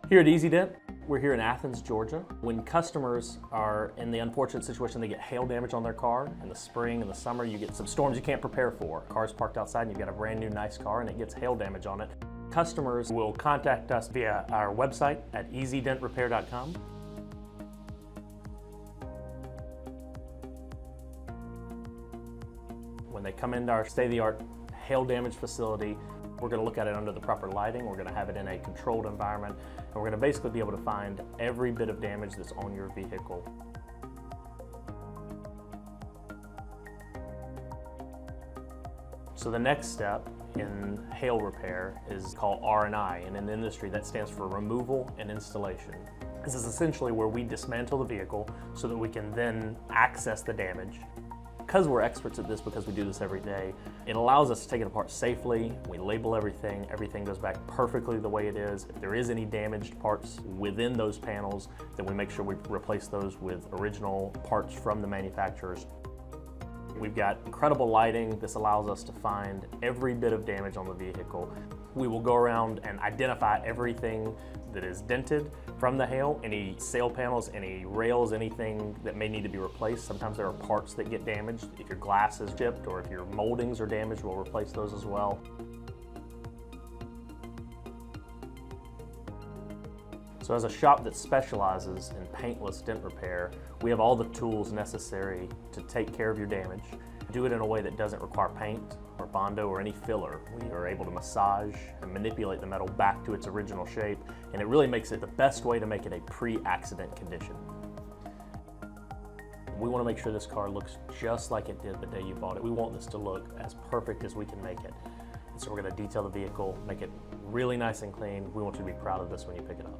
Here at Easy Dent, we're here in Athens, Georgia. When customers are in the unfortunate situation they get hail damage on their car in the spring and the summer, you get some storms you can't prepare for. Car's parked outside and you've got a brand new nice car and it gets hail damage on it. Customers will contact us via our website at easydentrepair.com. When they come into our state-of-the-art hail damage facility, we're going to look at it under the proper lighting, we're going to have it in a controlled environment, and we're going to basically be able to find every bit of damage that's on your vehicle. So the next step in hail repair is called R&I, and in the industry that stands for removal and installation. This is essentially where we dismantle the vehicle so that we can then access the damage. Because we're experts at this, because we do this every day, it allows us to take it apart safely. We label everything, everything goes back perfectly the way it is. If there is any damaged parts within those panels, then we make sure we replace those with original parts from the manufacturers. We've got incredible lighting. This allows us to find every bit of damage on the vehicle. We will go around and identify everything that is dented from the hail, any sail panels, any rails, anything that may need to be replaced. Sometimes there are parts that get damaged. If your glass is chipped or if your moldings are damaged, we'll replace those as well. So as a shop that specializes in paintless dent repair, we have all the tools necessary to take care of your damage. Do it in a way that doesn't require paint or Bondo or any filler. We are able to massage and manipulate the metal back to its original shape, and it really makes it the best way to make it a pre-accident condition. We want to make sure this car looks just like it did the day you bought it. We want this to look as perfect as we can make it. And so we're going to detail the vehicle, make it really nice and clean. We want you to be proud of this when you pick it up.